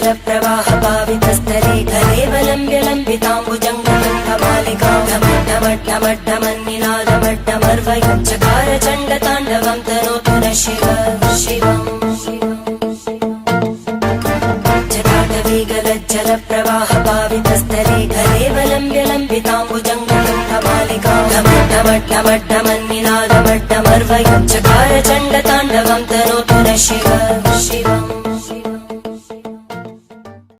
जलप्रवाह पावितस्थले कलेवलम्ब्य लम्बिताम्बुजङ्गमङ्गमालिकां ढमड्ढमड्ढमन्निनादमड्ढमर्वयं चकार चण्डताण्डवं तनोतु नः शिवम् जलप्रवाह पावितस्थले कलेवलम्ब्य लम्बिताम्बुजङ्गमङ्गमालिकां ढमड्ढमड्ढमन्निनादमड्ढमर्वयं चकार चण्डताण्डवं तनोतु नः शिवम्।